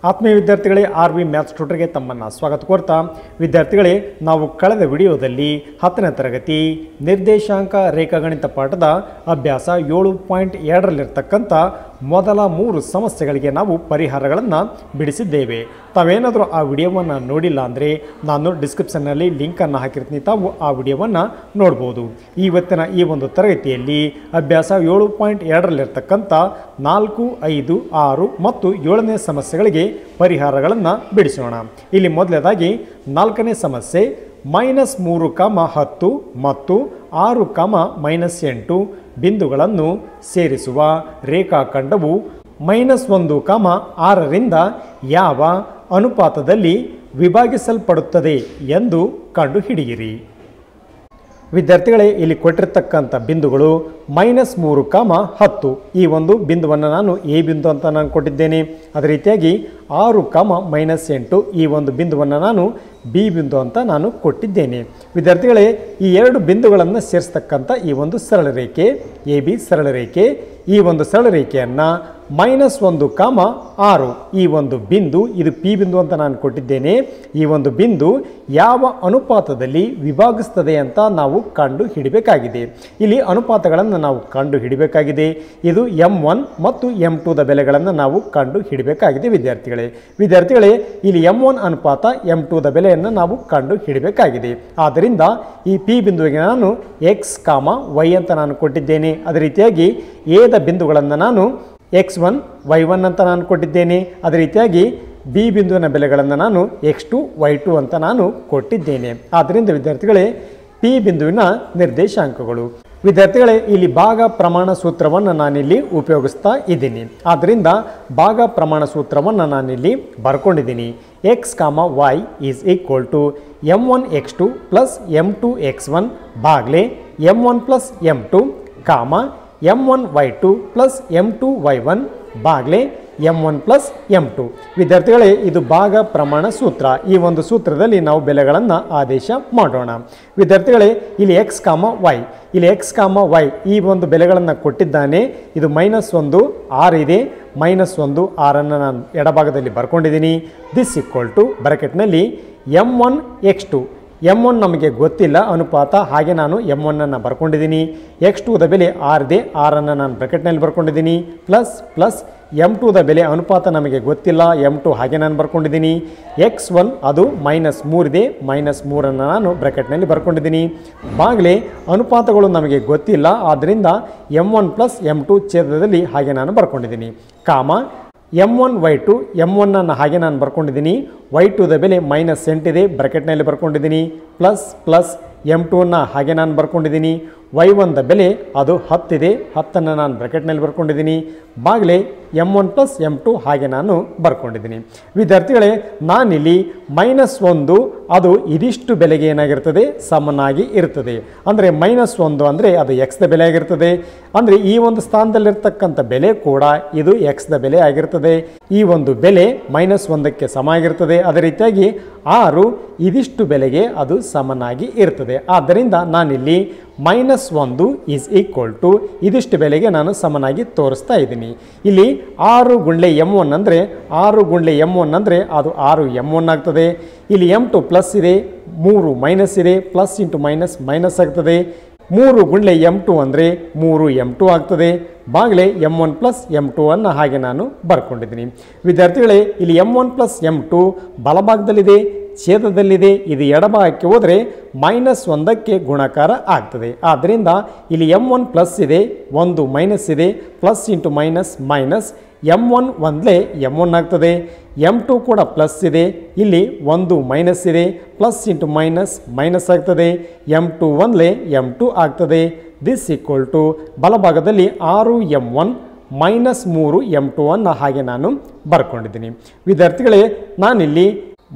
ಆತ್ಮೀಯ ವಿದ್ಯಾರ್ಥಿಗಳೇ RV maths ಟ್ಯೂಟರ್ಗೆ ತಮ್ಮನ್ನು ಸ್ವಾಗತ ಕೋರ್ತಾ ವಿದ್ಯಾರ್ಥಿಗಳೇ ನಾವು ಕಳೆದ ವಿಡಿಯೋದಲ್ಲಿ 10ನೇ ತರಗತಿ ನಿರ್ದೇಶಾಂಕ ರೇಖಾಗಣಿತ ಪಾಠದ ಅಭ್ಯಾಸ 7.2 ರಲ್ಲಿರತಕ್ಕಂತ ಮೊದಲ 3 ಸಮಸ್ಯೆಗಳಿಗೆ ನಾವು ಪರಿಹಾರಗಳನ್ನು ಬಿಡಿಸಿದ್ದೇವೆ. ತಾವೇನಾದರೂ ಆ ವಿಡಿಯೋವನ್ನು ನೋಡಿಲ್ಲ ಅಂದರೆ ನಾನು ಡಿಸ್ಕ್ರಿಪ್ಷನ್ನಲ್ಲಿ ಲಿಂಕನ್ನು ಹಾಕಿರ್ತೀನಿ, ತಾವು ಆ ವಿಡಿಯೋವನ್ನು ನೋಡ್ಬೋದು. ಇವತ್ತಿನ ಈ ಒಂದು ತರಗತಿಯಲ್ಲಿ ಅಭ್ಯಾಸ 7.2 ರಲ್ಲಿರತಕ್ಕಂತ 4, 5, 6 ಮತ್ತು 7ನೇ ಸಮಸ್ಯೆಗಳಿಗೆ ಪರಿಹಾರಗಳನ್ನು ಬಿಡಿಸೋಣ. ಇಲ್ಲಿ ಮೊದಲನೇದಾಗಿ 4ನೇ ಸಮಸ್ಯೆ -3, 10 ಮತ್ತು 6, -8 ಬಿಂದುಗಳನ್ನು ಸೇರಿಸುವ ರೇಖಾಖಂಡವು -1, 6ರಿಂದ ಯಾವ ಅನುಪಾತದಲ್ಲಿ ವಿಭಾಗಿಸಲ್ಪಡುತ್ತದೆ ಎಂದು ಕಂಡುಹಿಡಿಯಿರಿ. ವಿದ್ಯಾರ್ಥಿಗಳೇ, ಇಲ್ಲಿ ಕೊಟ್ಟಿರ್ತಕ್ಕಂಥ ಬಿಂದುಗಳು -3, 10 ಈ ಒಂದು ಬಿಂದುವನ್ನು ನಾನು ಎ ಬಿಂದು ಅಂತ ನಾನು ಕೊಟ್ಟಿದ್ದೇನೆ. ಅದೇ ರೀತಿಯಾಗಿ 6, -8 ಈ ಒಂದು ಬಿಂದುವನ್ನು ನಾನು ಬಿ ಬಿಂದು ಅಂತ ನಾನು ಕೊಟ್ಟಿದ್ದೇನೆ. ವಿದ್ಯಾರ್ಥಿಗಳೇ, ಈ ಎರಡು ಬಿಂದುಗಳನ್ನು ಸೇರಿಸ್ತಕ್ಕಂಥ ಈ ಒಂದು ಸರಳ ರೇಖೆ ಎ ಬಿ ಸರಳ ರೇಖೆ, ಈ ಒಂದು ಸರಳ ರೇಖೆಯನ್ನು -1, 6 ಈ ಒಂದು ಬಿಂದು, ಇದು ಪಿ ಬಿಂದು ಅಂತ ನಾನು ಕೊಟ್ಟಿದ್ದೇನೆ. ಈ ಒಂದು ಬಿಂದು ಯಾವ ಅನುಪಾತದಲ್ಲಿ ವಿಭಾಗಿಸ್ತದೆ ಅಂತ ನಾವು ಕಂಡು ಹಿಡಿಬೇಕಾಗಿದೆ. ಇಲ್ಲಿ ಅನುಪಾತಗಳನ್ನು ನಾವು ಕಂಡು ಹಿಡಿಬೇಕಾಗಿದೆ. ಇದು m1 ಮತ್ತು m2 ದ ಬೆಲೆಗಳನ್ನು ನಾವು ಕಂಡು ಹಿಡಿಬೇಕಾಗಿದೆ. ವಿದ್ಯಾರ್ಥಿಗಳೇ ಇಲ್ಲಿ m1 ಅನುಪಾತ m2 ದ ಬೆಲೆಯನ್ನು ನಾವು ಕಂಡು ಹಿಡಿಬೇಕಾಗಿದೆ. ಆದ್ದರಿಂದ ಈ ಪಿ ಬಿಂದುವಿಗೆ ನಾನು x, y ಅಂತ ನಾನು ಕೊಟ್ಟಿದ್ದೇನೆ. ಅದೇ ರೀತಿಯಾಗಿ ಎ ದ ಬಿಂದುಗಳನ್ನು ನಾನು x1, y1 ಅಂತ ನಾನು ಕೊಟ್ಟಿದ್ದೇನೆ. ಅದೇ ರೀತಿಯಾಗಿ ಬಿ ಬಿಂದುವಿನ ಬೆಲೆಗಳನ್ನು ನಾನು x2, y2 ಅಂತ ನಾನು ಕೊಟ್ಟಿದ್ದೇನೆ. ಆದ್ದರಿಂದ ವಿದ್ಯಾರ್ಥಿಗಳೇ, ಪಿ ಬಿಂದುವಿನ ನಿರ್ದೇಶಾಂಕಗಳು. ವಿದ್ಯಾರ್ಥಿಗಳೇ, ಇಲ್ಲಿ ಭಾಗ ಪ್ರಮಾಣ ಸೂತ್ರವನ್ನು ನಾನಿಲ್ಲಿ ಉಪಯೋಗಿಸ್ತಾ ಇದ್ದೀನಿ. ಆದ್ದರಿಂದ ಭಾಗ ಪ್ರಮಾಣ ಸೂತ್ರವನ್ನು ನಾನಿಲ್ಲಿ ಬರ್ಕೊಂಡಿದ್ದೀನಿ. x, y is equal to m1x2 plus m2x1 ಭಾಗಲೆ m1 plus m2 m1y2 plus m2y1 ಭಾಗಲೆ m1 ಪ್ಲಸ್ m2. ವಿದ್ಯಾರ್ಥಿಗಳೇ, ಇದು ಭಾಗ ಪ್ರಮಾಣ ಸೂತ್ರ. ಈ ಒಂದು ಸೂತ್ರದಲ್ಲಿ ನಾವು ಬೆಲೆಗಳನ್ನು ಆದೇಶ ಮಾಡೋಣ. ವಿದ್ಯಾರ್ಥಿಗಳೇ, ಇಲ್ಲಿ x, y ಇಲ್ಲಿ x, y ಈ ಒಂದು ಬೆಲೆಗಳನ್ನು ಕೊಟ್ಟಿದ್ದಾನೆ. ಇದು -1, 6 ಇದೆ. -1, 6ಅನ್ನು ನಾನು ಎಡಭಾಗದಲ್ಲಿ ಬರ್ಕೊಂಡಿದ್ದೀನಿ. ದಿಸ್ ಈಕ್ವಲ್ ಟು ಬ್ರಾಕೆಟ್ನಲ್ಲಿ m1x2. m1 ನಮಗೆ ಗೊತ್ತಿಲ್ಲ ಅನುಪಾತ, ಹಾಗೆ ನಾನು m1ಅನ್ನು ಬರ್ಕೊಂಡಿದ್ದೀನಿ. x2 ದ ಬೆಲೆ 6 ಇದೆ, 6ಅನ್ನು ನಾನು ಬ್ರಾಕೆಟ್ನಲ್ಲಿ ಬರ್ಕೊಂಡಿದ್ದೀನಿ. ಪ್ಲಸ್ m2 ದ ಬೆಲೆ ಅನುಪಾತ ನಮಗೆ ಗೊತ್ತಿಲ್ಲ, m2 ಹಾಗೆ ನಾನು ಬರ್ಕೊಂಡಿದ್ದೀನಿ. x1 ಅದು -3 ಇದೆ, -3ಅನ್ನು ನಾನು ಬ್ರಾಕೆಟ್ನಲ್ಲಿ ಬರ್ಕೊಂಡಿದ್ದೀನಿ. ಬಾಗಲೇ ಅನುಪಾತಗಳು ನಮಗೆ ಗೊತ್ತಿಲ್ಲ, ಆದ್ದರಿಂದ m1 ಪ್ಲಸ್ m2 ಛೇದದಲ್ಲಿ ಹಾಗೆ ನಾನು ಬರ್ಕೊಂಡಿದ್ದೀನಿ. m1y2 m1ಅನ್ನು ಹಾಗೆ ನಾನು ಬರ್ಕೊಂಡಿದ್ದೀನಿ. y2 ದ ಬೆಲೆ -8 ಇದೆ, ಬ್ರಾಕೆಟ್ನಲ್ಲಿ ಬರ್ಕೊಂಡಿದ್ದೀನಿ. ಪ್ಲಸ್ m2ಅನ್ನು ಹಾಗೆ ನಾನು ಬರ್ಕೊಂಡಿದ್ದೀನಿ. y1 ದ ಬೆಲೆ ಅದು 10 ಇದೆ, 10ಅನ್ನು ನಾನು ಬ್ರಾಕೆಟ್ನಲ್ಲಿ ಬರ್ಕೊಂಡಿದ್ದೀನಿ. ಬಾಗಲೇ m1 ಪ್ಲಸ್ m2 ಹಾಗೆ ನಾನು ಬರ್ಕೊಂಡಿದ್ದೀನಿ. ವಿದ್ಯಾರ್ಥಿಗಳೇ, ನಾನಿಲ್ಲಿ -1 ಅದು ಇದಿಷ್ಟು ಬೆಲೆಗೆ ಏನಾಗಿರ್ತದೆ, ಸಮನಾಗಿ ಇರ್ತದೆ. ಅಂದರೆ -1 ಅಂದರೆ ಅದು x ದ ಬೆಲೆ ಆಗಿರ್ತದೆ. ಅಂದರೆ ಈ ಒಂದು ಸ್ಥಾನದಲ್ಲಿರ್ತಕ್ಕಂಥ ಬೆಲೆ ಕೂಡ ಇದು x ದ ಬೆಲೆ ಆಗಿರ್ತದೆ. ಈ ಒಂದು ಬೆಲೆ -1ಕ್ಕೆ ಸಮ ಆಗಿರ್ತದೆ. ಅದೇ ರೀತಿಯಾಗಿ 6 ಇದಿಷ್ಟು ಬೆಲೆಗೆ ಅದು ಸಮನಾಗಿ ಇರ್ತದೆ. ಆದ್ದರಿಂದ ನಾನಿಲ್ಲಿ -1 ಈಸ್ ಈಕ್ವಲ್ ಟು ಇದಿಷ್ಟು ಬೆಲೆಗೆ ನಾನು ಸಮನಾಗಿ ತೋರಿಸ್ತಾ ಇದ್ದೀನಿ. ಇಲ್ಲಿ 6 ಗುಂಡ್ಲೆ m1 ಅಂದರೆ 6 ಗುಂಡ್ಲೆ m1 ಅಂದರೆ ಅದು 6 m1 ಆಗ್ತದೆ. ಇಲ್ಲಿ m2 ಪ್ಲಸ್ ಇದೆ, 3 ಮೈನಸ್ ಇದೆ, ಪ್ಲಸ್ ಇಂಟು ಮೈನಸ್ ಆಗ್ತದೆ. 3 ಗುಂಡ್ಲೆ m2 ಅಂದರೆ 3 m2 ಆಗ್ತದೆ. ಬಾಗಲೇ m1 ಪ್ಲಸ್ m2 ಅನ್ನು ಹಾಗೆ ನಾನು ಬರ್ಕೊಂಡಿದ್ದೀನಿ. ವಿದ್ಯಾರ್ಥಿಗಳೇ, ಇಲ್ಲಿ m1 ಪ್ಲಸ್ m2 ಬಲಭಾಗದಲ್ಲಿದೆ, ಛೇದದಲ್ಲಿದೆ. ಇದು ಎಡಭಾಗಕ್ಕೆ ಹೋದರೆ -1ಕ್ಕೆ ಗುಣಾಕಾರ ಆಗ್ತದೆ. ಆದ್ದರಿಂದ ಇಲ್ಲಿ m1 ಪ್ಲಸ್ ಇದೆ, 1 ಮೈನಸ್ ಇದೆ, ಪ್ಲಸ್ ಇಂಟು ಮೈನಸ್ m1 ಒಂದಲೇ m1 ಆಗ್ತದೆ. m2 ಕೂಡ ಪ್ಲಸ್ ಇದೆ, ಇಲ್ಲಿ 1 ಮೈನಸ್ ಇದೆ, ಪ್ಲಸ್ ಇಂಟು ಮೈನಸ್ ಆಗ್ತದೆ. m2 ಒಂದಲೇ m2 ಆಗ್ತದೆ. ದಿಸ್ ಈಕ್ವಲ್ ಟು ಬಲಭಾಗದಲ್ಲಿ 6m1 -3 m2 ಅನ್ನು ಹಾಗೆ ನಾನು ಬರ್ಕೊಂಡಿದ್ದೀನಿ. ವಿದ್ಯಾರ್ಥಿಗಳೇ, ನಾನಿಲ್ಲಿ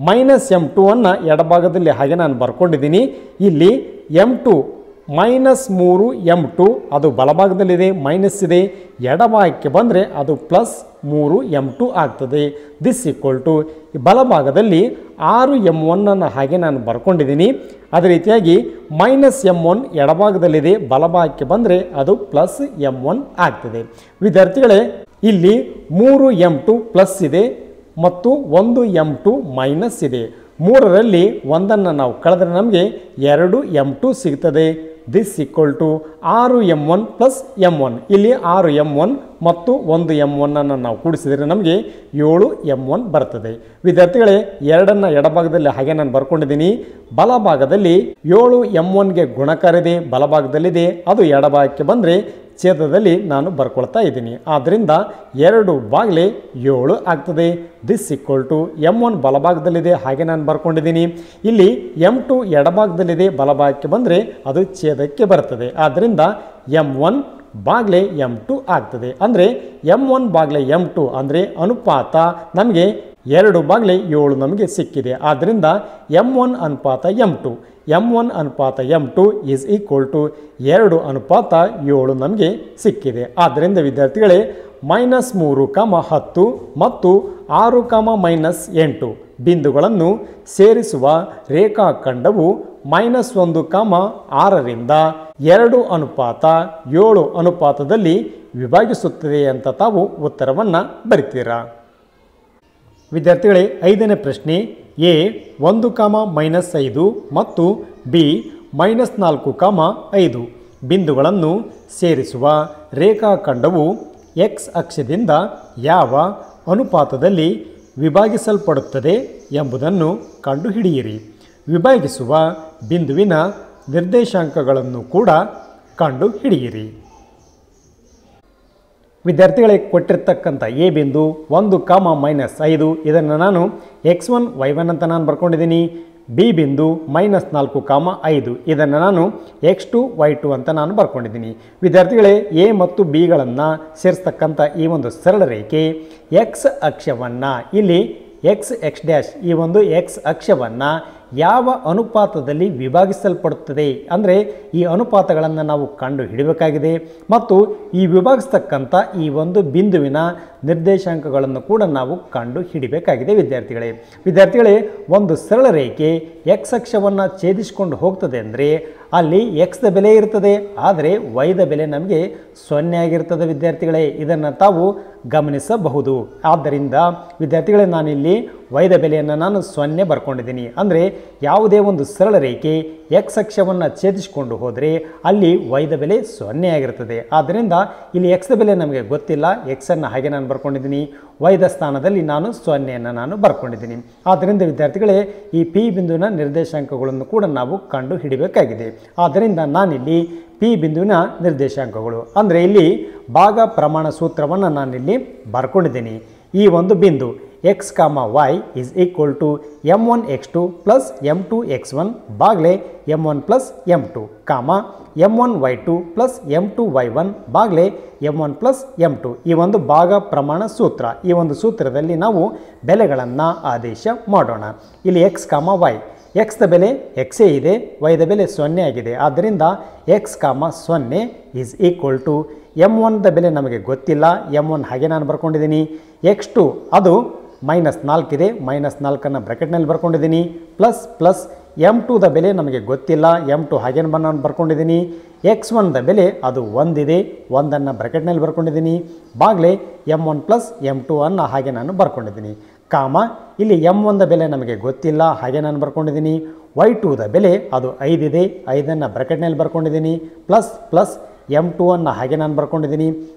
-m2 ಅನ್ನು ಎಡಭಾಗದಲ್ಲಿ ಹಾಗೆ ನಾನು ಬರ್ಕೊಂಡಿದ್ದೀನಿ. ಇಲ್ಲಿ m2 -3 m2 ಅದು ಬಲಭಾಗದಲ್ಲಿದೆ, ಮೈನಸ್ ಇದೆ. ಎಡಭಾಗಕ್ಕೆ ಬಂದರೆ ಅದು +3 m2 ಆಗ್ತದೆ. ದಿಸ್ ಈಕ್ವಲ್ ಟು ಬಲಭಾಗದಲ್ಲಿ 6 m1 ಅನ್ನು ಹಾಗೆ ನಾನು ಬರ್ಕೊಂಡಿದ್ದೀನಿ. ಅದೇ ರೀತಿಯಾಗಿ -m1 ಎಡಭಾಗದಲ್ಲಿದೆ, ಬಲಭಾಗಕ್ಕೆ ಬಂದರೆ ಅದು +m1 ಆಗ್ತದೆ. ವಿದ್ಯಾರ್ಥಿಗಳೇ, ಇಲ್ಲಿ 3 m2 ಪ್ಲಸ್ ಇದೆ, ಮತ್ತು ಒಂದು M2 ಮೈನಸ್ ಇದೆ. 3ರಲ್ಲಿ ಒಂದನ್ನು ನಾವು ಕಳೆದ್ರೆ ನಮಗೆ 2 M2 ಸಿಗ್ತದೆ. This equal to 6 M1 plus M1. ಇಲ್ಲಿ 6 M1 ಮತ್ತು 1 M1 ಅನ್ನು ನಾವು ಕೂಡಿಸಿದರೆ ನಮಗೆ 7 M1 ಬರ್ತದೆ. ವಿದ್ಯಾರ್ಥಿಗಳೇ, 2ನ್ನು ಎಡಭಾಗದಲ್ಲಿ ಹಾಗೆ ನಾನು ಬರ್ಕೊಂಡಿದ್ದೀನಿ. ಬಲಭಾಗದಲ್ಲಿ 7 M1ಗೆ ಗುಣಕಾರ ಇದೆ, ಬಲಭಾಗದಲ್ಲಿದೆ. ಅದು ಎಡಭಾಗಕ್ಕೆ ಬಂದರೆ ಛೇದದಲ್ಲಿ ನಾನು ಬರ್ಕೊಳ್ತಾ ಇದ್ದೀನಿ. ಆದ್ದರಿಂದ 2/7 ಆಗ್ತದೆ. ದಿಸ್ ಈಕ್ವಲ್ ಟು M1 ಬಲಭಾಗದಲ್ಲಿದೆ, ಹಾಗೆ ನಾನು ಬರ್ಕೊಂಡಿದ್ದೀನಿ. ಇಲ್ಲಿ M2 ಎಡಭಾಗದಲ್ಲಿದೆ, ಬಲಭಾಗಕ್ಕೆ ಬಂದರೆ ಅದು ಛೇದಕ್ಕೆ ಬರ್ತದೆ. ಆದ್ದರಿಂದ M1/M2 ಆಗ್ತದೆ. ಅಂದರೆ M1/M2 ಅಂದರೆ ಅನುಪಾತ ನಮಗೆ 2/7 ನಮಗೆ ಸಿಕ್ಕಿದೆ. ಆದ್ದರಿಂದ M1 ಅನುಪಾತ M2 M1 ಅನುಪಾತ M2 ಈಸ್ ಈಕ್ವಲ್ ಟು 2/7 ನಮಗೆ ಸಿಕ್ಕಿದೆ. ಆದ್ದರಿಂದ ವಿದ್ಯಾರ್ಥಿಗಳೇ, -3, 10 ಮತ್ತು 6, -8 ಬಿಂದುಗಳನ್ನು ಸೇರಿಸುವ ರೇಖಾಖಂಡವು -1, 6ರಿಂದ 2:7 ಅನುಪಾತದಲ್ಲಿ ವಿಭಾಗಿಸುತ್ತದೆ ಅಂತ ತಾವು ಉತ್ತರವನ್ನು ಬರಿತೀರಾ. ವಿದ್ಯಾರ್ಥಿಗಳೇ, 5ನೇ ಪ್ರಶ್ನೆ. A 1, -5 ಮತ್ತು B -4, 5 ಬಿಂದುಗಳನ್ನು ಸೇರಿಸುವ ರೇಖಾಖಂಡವು x ಅಕ್ಷದಿಂದ ಯಾವ ಅನುಪಾತದಲ್ಲಿ ವಿಭಾಗಿಸಲ್ಪಡುತ್ತದೆ ಎಂಬುದನ್ನು ಕಂಡುಹಿಡಿಯಿರಿ. ವಿಭಾಗಿಸುವ ಬಿಂದುವಿನ ನಿರ್ದೇಶಾಂಕಗಳನ್ನು ಕೂಡ ಕಂಡುಹಿಡಿಯಿರಿ. ವಿದ್ಯಾರ್ಥಿಗಳಿಗೆ ಕೊಟ್ಟಿರ್ತಕ್ಕಂಥ ಎ ಬಿಂದು 1, -5 ಇದನ್ನು ನಾನು x1 y1 ಅಂತ ನಾನು ಬರ್ಕೊಂಡಿದ್ದೀನಿ. ಬಿ ಬಿಂದು -4, 5 ಇದನ್ನು ನಾನು x2 y2 ಅಂತ ನಾನು ಬರ್ಕೊಂಡಿದ್ದೀನಿ. ವಿದ್ಯಾರ್ಥಿಗಳೇ, ಎ ಮತ್ತು ಬಿಗಳನ್ನು ಸೇರಿಸ್ತಕ್ಕಂಥ ಈ ಒಂದು ಸರಳ ರೇಖೆ x ಅಕ್ಷವನ್ನು ಇಲ್ಲಿ x ಈ ಒಂದು x ಅಕ್ಷವನ್ನು ಯಾವ ಅನುಪಾತದಲ್ಲಿ ವಿಭಾಗಿಸಲ್ಪಡುತ್ತದೆ ಅಂದರೆ ಈ ಅನುಪಾತಗಳನ್ನು ನಾವು ಕಂಡು ಹಿಡಬೇಕಾಗಿದೆ. ಮತ್ತು ಈ ವಿಭಾಗಿಸ್ತಕ್ಕಂಥ ಈ ಒಂದು ಬಿಂದುವಿನ ನಿರ್ದೇಶಾಂಕಗಳನ್ನು ಕೂಡ ನಾವು ಕಂಡು ಹಿಡಿಬೇಕಾಗಿದೆ. ವಿದ್ಯಾರ್ಥಿಗಳೇ, ಒಂದು ಸರಳ ರೇಖೆ x ಅಕ್ಷವನ್ನು ಛೇದಿಸಿಕೊಂಡು ಹೋಗ್ತದೆ ಅಂದರೆ ಅಲ್ಲಿ x ದ ಬೆಲೆ ಇರ್ತದೆ, ಆದರೆ y ದ ಬೆಲೆ ನಮಗೆ 0 ಆಗಿರ್ತದೆ. ವಿದ್ಯಾರ್ಥಿಗಳೇ, ಇದನ್ನು ತಾವು ಗಮನಿಸಬಹುದು. ಆದ್ದರಿಂದ ವಿದ್ಯಾರ್ಥಿಗಳೇ, ನಾನಿಲ್ಲಿ y ದ ಬೆಲೆಯನ್ನು ನಾನು 0 ಬರ್ಕೊಂಡಿದ್ದೀನಿ. ಅಂದರೆ ಯಾವುದೇ ಒಂದು ಸರಳ ರೇಖೆ x ಅಕ್ಷವನ್ನು ಛೇದಿಸಿಕೊಂಡು ಹೋದರೆ ಅಲ್ಲಿ y ದ ಬೆಲೆ 0 ಆಗಿರ್ತದೆ. ಆದ್ದರಿಂದ ಇಲ್ಲಿ x ದ ಬೆಲೆ ನಮಗೆ ಗೊತ್ತಿಲ್ಲ, x ಅನ್ನು ಹಾಗೆ ನಾನು ಬರ್ಕೊಂಡಿದ್ದೀನಿ. y ದ ಸ್ಥಾನದಲ್ಲಿ ನಾನು 0 ನಾನು ಬರ್ಕೊಂಡಿದ್ದೀನಿ. ಆದ್ದರಿಂದ ವಿದ್ಯಾರ್ಥಿಗಳೇ, ಈ ಪಿ ಬಿಂದುವಿನ ನಿರ್ದೇಶಾಂಕಗಳನ್ನು ಕೂಡ ನಾವು ಕಂಡು ಹಿಡಿಬೇಕಾಗಿದೆ. ಆದ್ದರಿಂದ ನಾನಿಲ್ಲಿ ಪಿ ಬಿಂದುವಿನ ನಿರ್ದೇಶಾಂಕಗಳು ಅಂದರೆ ಇಲ್ಲಿ ಭಾಗ ಪ್ರಮಾಣ ಸೂತ್ರವನ್ನು ನಾನಿಲ್ಲಿ ಬರ್ಕೊಂಡಿದ್ದೀನಿ. ಈ ಒಂದು ಬಿಂದು x, y is equal to m1x2 plus m2x1 Baglay m1 plus m2, m1y2 plus m2y1 Baglay m1 plus m2 ಈ ಒಂದು ಭಾಗ ಪ್ರಮಾಣ ಸೂತ್ರ. ಈ ಒಂದು ಸೂತ್ರದಲ್ಲಿ ನಾವು ಬೆಲೆಗಳನ್ನು ಆದೇಶ ಮಾಡೋಣ. ಇಲ್ಲಿ x, y x ದ ಬೆಲೆ x ಇದೆ, y ದ ಬೆಲೆ 0 ಆಗಿದೆ. ಆದ್ದರಿಂದ x, 0 is equal to m1 ದ ಬೆಲೆ ನಮಗೆ ಗೊತ್ತಿಲ್ಲ, m1 ಹಾಗೆ ನಾನು ಬರ್ಕೊಂಡಿದ್ದೀನಿ. x2 ಅದು -4 ಇದೆ, -4 ಬ್ರಾಕೆಟ್ನಲ್ಲಿ ಬರ್ಕೊಂಡಿದ್ದೀನಿ. ಪ್ಲಸ್ m2 ದ ಬೆಲೆ ನಮಗೆ ಗೊತ್ತಿಲ್ಲ, m2 ಹಾಗೆ ನಾನು ಬರ್ಕೊಂಡಿದ್ದೀನಿ. x1 ದ ಬೆಲೆ ಅದು 1 ಇದೆ, 1 ಬ್ರಾಕೆಟ್ನಲ್ಲಿ ಬರ್ಕೊಂಡಿದ್ದೀನಿ. ಬಾಗ್ಲೆ m1 ಪ್ಲಸ್ m2 ಅನ್ನು ಹಾಗೆ ನಾನು ಬರ್ಕೊಂಡಿದ್ದೀನಿ. ಇಲ್ಲಿ m1 ದ ಬೆಲೆ ನಮಗೆ ಗೊತ್ತಿಲ್ಲ, ಹಾಗೆ ನಾನು ಬರ್ಕೊಂಡಿದ್ದೀನಿ. y2 ದ ಬೆಲೆ ಅದು 5 ಇದೆ, 5 ಬ್ರಾಕೆಟ್ನಲ್ಲಿ ಬರ್ಕೊಂಡಿದ್ದೀನಿ. ಪ್ಲಸ್ m2 ಅನ್ನು ಹಾಗೆ ನಾನು ಬರ್ಕೊಂಡಿದ್ದೀನಿ.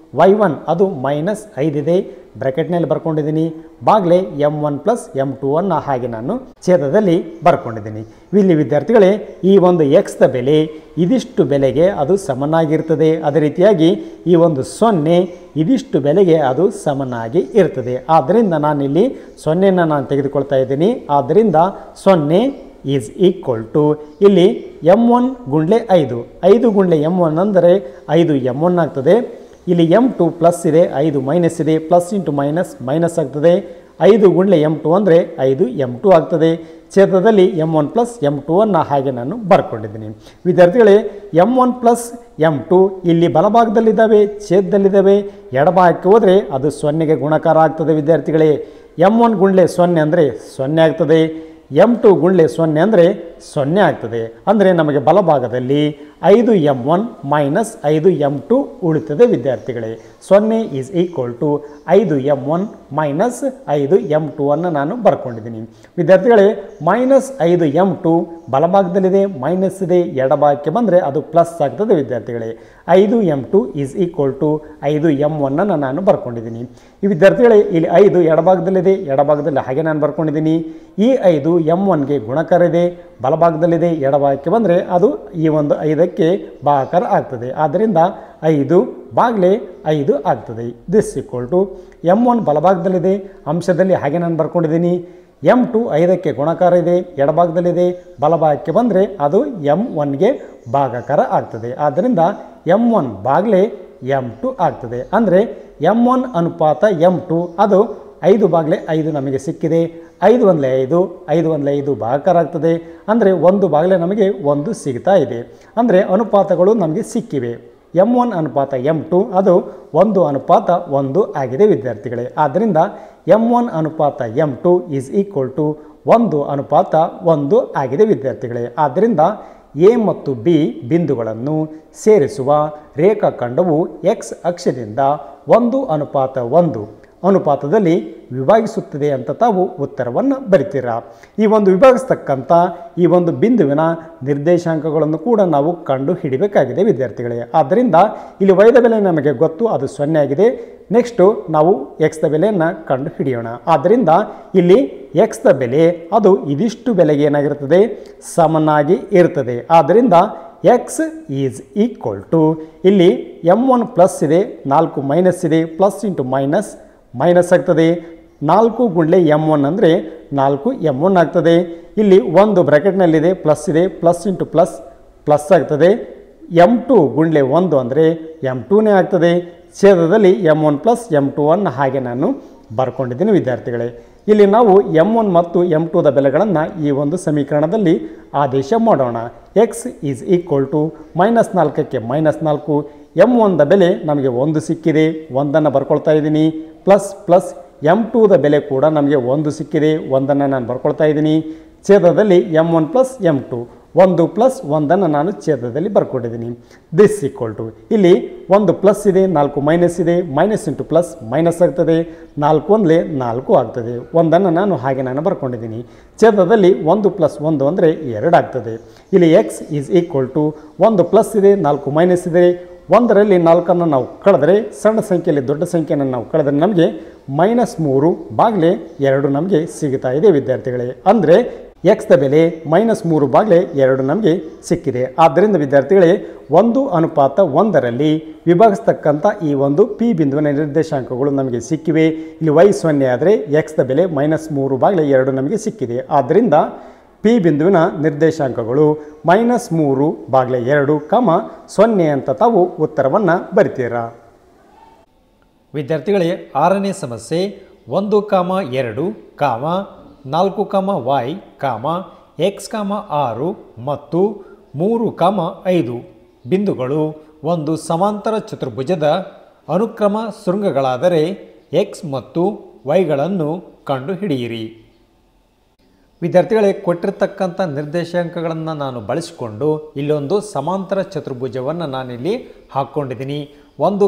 y1 ಅದು -5 ಇದೆ, ಬ್ರಾಕೆಟ್ನಲ್ಲಿ ಬರ್ಕೊಂಡಿದ್ದೀನಿ. ಬಾಗ್ಲೆ m1 ಪ್ಲಸ್ m2 ಅನ್ನು ಹಾಗೆ ನಾನು ಛೇದದಲ್ಲಿ ಬರ್ಕೊಂಡಿದ್ದೀನಿ. ಇಲ್ಲಿ ವಿದ್ಯಾರ್ಥಿಗಳೇ, ಈ ಒಂದು x ದ ಬೆಲೆ ಇದಿಷ್ಟು ಬೆಲೆಗೆ ಅದು ಸಮನಾಗಿರ್ತದೆ. ಅದೇ ರೀತಿಯಾಗಿ ಈ ಒಂದು 0 ಇದಿಷ್ಟು ಬೆಲೆಗೆ ಅದು ಸಮನಾಗಿ ಇರ್ತದೆ. ಆದ್ದರಿಂದ ನಾನಿಲ್ಲಿ 0ನ ನಾನು ತೆಗೆದುಕೊಳ್ತಾ ಇದ್ದೀನಿ. ಆದ್ದರಿಂದ 0 ಈಸ್ ಈಕ್ವಲ್ ಟು ಇಲ್ಲಿ m1 ಗುಂಡ್ಲೆ 5, 5 ಗುಂಡ್ಲೆ m1 ಅಂದರೆ 5 m1 ಆಗ್ತದೆ. ಇಲ್ಲಿ m2 ಪ್ಲಸ್ ಇದೆ, 5 ಮೈನಸ್ ಇದೆ, ಪ್ಲಸ್ ಇಂಟು ಮೈನಸ್ ಆಗ್ತದೆ. 5 ಗುಂಡ್ಲೆ m2 ಅಂದರೆ 5 m2 ಆಗ್ತದೆ. ಛೇದದಲ್ಲಿ m1 ಪ್ಲಸ್ m2 ಅನ್ನು ಹಾಗೆ ನಾನು ಬರ್ಕೊಂಡಿದ್ದೀನಿ. ವಿದ್ಯಾರ್ಥಿಗಳೇ, m1 ಪ್ಲಸ್ m2 ಇಲ್ಲಿ ಬಲಭಾಗದಲ್ಲಿದ್ದಾವೆ, ಛೇದದಲ್ಲಿದ್ದಾವೆ. ಎಡಭಾಗಕ್ಕೆ ಹೋದರೆ ಅದು 0ಗೆ ಗುಣಕಾರ ಆಗ್ತದೆ. ವಿದ್ಯಾರ್ಥಿಗಳೇ, m1 ಗುಂಡ್ಲೆ 0 ಅಂದರೆ 0 ಆಗ್ತದೆ. m2 ಗುಂಡ್ಲೆ 0 ಅಂದರೆ 0 ಆಗ್ತದೆ. ಅಂದರೆ ನಮಗೆ ಬಲಭಾಗದಲ್ಲಿ 5m1 ಮೈನಸ್ 5m2 ಉಳಿತದೆ ವಿದ್ಯಾರ್ಥಿಗಳೇ. 0 is equal to 5m1 minus 5m2 ಅನ್ನು ನಾನು ಬರ್ಕೊಂಡಿದ್ದೀನಿ ವಿದ್ಯಾರ್ಥಿಗಳೇ. ಮೈನಸ್ 5m2 ಬಲಭಾಗದಲ್ಲಿದೆ, ಮೈನಸ್ ಇದೆ, ಎಡಭಾಗಕ್ಕೆ ಬಂದರೆ ಅದು ಪ್ಲಸ್ ಆಗ್ತದೆ ವಿದ್ಯಾರ್ಥಿಗಳೇ. 5m2 is equal to 5m1 ಅನ್ನು ನಾನು ಬರ್ಕೊಂಡಿದ್ದೀನಿ. ಈ ವಿದ್ಯಾರ್ಥಿಗಳೇ ಇಲ್ಲಿ 5 ಎಡಭಾಗದಲ್ಲಿದೆ, ಎಡಭಾಗದಲ್ಲಿ ಹಾಗೆ ನಾನು ಬರ್ಕೊಂಡಿದ್ದೀನಿ. ಈ 5 m1ಗೆ ಗುಣಕಾರ ಇದೆ, ಬಲಭಾಗದಲ್ಲಿದೆ, ಎಡಭಾಗಕ್ಕೆ ಬಂದರೆ ಅದು ಈ ಒಂದು 5ಕ್ಕೆ ಭಾಗಾಕಾರ ಆಗ್ತದೆ. ಆದ್ದರಿಂದ 5/5 ಆಗ್ತದೆ. ದಿಸ್ ಈಕ್ವಲ್ ಟು m1 ಬಲಭಾಗದಲ್ಲಿದೆ, ಅಂಶದಲ್ಲಿ ಹಾಗೆ ನಾನು ಬರ್ಕೊಂಡಿದ್ದೀನಿ. m2 5ಕ್ಕೆ ಗುಣಕಾರ ಇದೆ, ಎಡಭಾಗದಲ್ಲಿದೆ, ಬಲಭಾಗಕ್ಕೆ ಬಂದರೆ ಅದು m1ಗೆ ಭಾಗಾಕಾರ ಆಗ್ತದೆ. ಆದ್ದರಿಂದ m1/m2 ಆಗ್ತದೆ. ಅಂದರೆ m1 ಅನುಪಾತ m2 ಅದು 5/5 ನಮಗೆ ಸಿಕ್ಕಿದೆ. 5 1 5, 5 1 5 ಭಾಗಾಕಾರ ಆಗ್ತದೆ. ಅಂದರೆ 1/5 ನಮಗೆ 1 ಸಿಗ್ತಾ ಇದೆ. ಅಂದರೆ ಅನುಪಾತಗಳು ನಮಗೆ ಸಿಕ್ಕಿವೆ. m1 ಅನುಪಾತ m2 ಅದು 1:1 ಆಗಿದೆ ವಿದ್ಯಾರ್ಥಿಗಳೇ. ಆದ್ದರಿಂದ m1 ಅನುಪಾತ m2 ಈಸ್ ಈಕ್ವಲ್ ಟು 1:1 ಆಗಿದೆ ವಿದ್ಯಾರ್ಥಿಗಳೇ. ಆದ್ದರಿಂದ ಎ ಮತ್ತು ಬಿ ಬಿಂದುಗಳನ್ನು ಸೇರಿಸುವ ರೇಖಾಖಂಡವು x ಅಕ್ಷದಿಂದ 1:1 ಅನುಪಾತದಲ್ಲಿ ವಿಭಾಗಿಸುತ್ತದೆ ಅಂತ ತಾವು ಉತ್ತರವನ್ನು ಬರಿತೀರಾ. ಈ ಒಂದು ವಿಭಾಗಿಸ್ತಕ್ಕಂಥ ಈ ಒಂದು ಬಿಂದುವಿನ ನಿರ್ದೇಶಾಂಕಗಳನ್ನು ಕೂಡ ನಾವು ಕಂಡು ಹಿಡಿಬೇಕಾಗಿದೆ ವಿದ್ಯಾರ್ಥಿಗಳೇ. ಆದ್ದರಿಂದ ಇಲ್ಲಿ y ದ ಬೆಲೆ ನಮಗೆ ಗೊತ್ತು, ಅದು 0 ಆಗಿದೆ. ನೆಕ್ಸ್ಟು ನಾವು x ದ ಬೆಲೆಯನ್ನು ಕಂಡು ಹಿಡಿಯೋಣ. ಆದ್ದರಿಂದ ಇಲ್ಲಿ x ದ ಬೆಲೆ ಅದು ಇದಿಷ್ಟು ಬೆಲೆಗೆ ಏನಾಗಿರ್ತದೆ, ಸಮನಾಗಿ ಇರ್ತದೆ. ಆದ್ದರಿಂದ x ಈಸ್ ಈಕ್ವಲ್ ಟು ಇಲ್ಲಿ m1 ಪ್ಲಸ್ ಇದೆ, 4 ಮೈನಸ್ ಇದೆ, ಪ್ಲಸ್ ಇಂಟು ಮೈನಸ್ ಮೈನಸ್ ಆಗ್ತದೆ. 4 ಗುಂಡ್ಲೆ m1 ಅಂದರೆ 4m1 ಆಗ್ತದೆ. ಇಲ್ಲಿ ಒಂದು ಬ್ರ್ಯಾಕೆಟ್ನಲ್ಲಿದೆ, ಪ್ಲಸ್ ಇದೆ, ಪ್ಲಸ್ ಇಂಟು ಪ್ಲಸ್ ಪ್ಲಸ್ ಆಗ್ತದೆ. m2 ಗುಂಡ್ಲೆ 1 ಅಂದರೆ m2ನೇ ಆಗ್ತದೆ. ಛೇದದಲ್ಲಿ m1 ಪ್ಲಸ್ m2 ಅನ್ನು ಹಾಗೆ ನಾನು ಬರ್ಕೊಂಡಿದ್ದೀನಿ ವಿದ್ಯಾರ್ಥಿಗಳೇ. ಇಲ್ಲಿ ನಾವು m1 ಮತ್ತು m2 ದ ಬೆಲೆಗಳನ್ನು ಈ ಒಂದು ಸಮೀಕರಣದಲ್ಲಿ ಆದೇಶ ಮಾಡೋಣ. x ಈಸ್ ಈಕ್ವಲ್ ಟು -4ಕ್ಕೆ -4, m1 ದ ಬೆಲೆ ನಮಗೆ 1 ಸಿಕ್ಕಿದೆ, 1ಅನ್ನು ಬರ್ಕೊಳ್ತಾ ಇದ್ದೀನಿ. ಪ್ಲಸ್ m2 ದ ಬೆಲೆ ಕೂಡ ನಮಗೆ 1 ಸಿಕ್ಕಿದೆ, 1ಅನ್ನು ನಾನು ಬರ್ಕೊಳ್ತಾ ಇದ್ದೀನಿ. ಛೇದದಲ್ಲಿ m1 ಪ್ಲಸ್ m2, 1 ಪ್ಲಸ್ 1ಅನ್ನು ನಾನು ಛೇದದಲ್ಲಿ ಬರ್ಕೊಂಡಿದ್ದೀನಿ. ದಿಸ್ ಈಕ್ವಲ್ ಟು ಇಲ್ಲಿ 1 ಪ್ಲಸ್ ಇದೆ, 4 ಮೈನಸ್ ಇದೆ, ಮೈನಸ್ ಇಂಟು ಪ್ಲಸ್ ಮೈನಸ್ ಆಗ್ತದೆ. 4 1 4 ಆಗ್ತದೆ. 1ಅನ್ನು ನಾನು ಹಾಗೆ ನಾನು ಬರ್ಕೊಂಡಿದ್ದೀನಿ. ಛೇದದಲ್ಲಿ 1 ಪ್ಲಸ್ 1 ಅಂದರೆ 2 ಆಗ್ತದೆ. ಇಲ್ಲಿ x is equal to 1 plus ಇದೆ, 4 ಮೈನಸ್ ಇದೆ, 1ರಲ್ಲಿ 4ಅನ್ನು ನಾವು ಕಳೆದ್ರೆ, ಸಣ್ಣ ಸಂಖ್ಯೆಯಲ್ಲಿ ದೊಡ್ಡ ಸಂಖ್ಯೆಯನ್ನು ನಾವು ಕಳೆದ್ರೆ ನಮಗೆ -3/2 ನಮಗೆ ಸಿಗ್ತಾ ಇದೆ ವಿದ್ಯಾರ್ಥಿಗಳೇ. ಅಂದರೆ x ದ ಬೆಲೆ -3/2 ನಮಗೆ ಸಿಕ್ಕಿದೆ. ಆದ್ದರಿಂದ ವಿದ್ಯಾರ್ಥಿಗಳೇ 1:1ರಲ್ಲಿ ವಿಭಾಗಿಸ್ತಕ್ಕಂಥ ಈ ಒಂದು ಪಿ ಬಿಂದುವಿನ ನಿರ್ದೇಶಾಂಕಗಳು ನಮಗೆ ಸಿಕ್ಕಿವೆ. ಇಲ್ಲಿ y 0 ಆದರೆ x ದ ಬೆಲೆ -3/2 ನಮಗೆ ಸಿಕ್ಕಿದೆ. ಆದ್ದರಿಂದ ಪಿ ಬಿಂದುವಿನ ನಿರ್ದೇಶಾಂಕಗಳು -3/2, 0 ಅಂತ ತಾವು ಉತ್ತರವನ್ನು ಬರಿತೀರಾ. ವಿದ್ಯಾರ್ಥಿಗಳೇ 6ನೇ ಸಮಸ್ಯೆ 1, 2, 4, y, x, 6 ಮತ್ತು 3, 5 ಬಿಂದುಗಳು ಒಂದು ಸಮಾಂತರ ಚತುರ್ಭುಜದ ಅನುಕ್ರಮ ಶೃಂಗಗಳಾದರೆ x ಮತ್ತು yಗಳನ್ನು ಕಂಡುಹಿಡಿಯಿರಿ. ವಿದ್ಯಾರ್ಥಿಗಳೇ ಕೊಟ್ಟಿರ್ತಕ್ಕಂಥ ನಿರ್ದೇಶಾಂಕಗಳನ್ನು ನಾನು ಬಳಸಿಕೊಂಡು ಇಲ್ಲೊಂದು ಸಮಾಂತರ ಚತುರ್ಭುಜವನ್ನು ನಾನಿಲ್ಲಿ ಹಾಕ್ಕೊಂಡಿದ್ದೀನಿ. 1,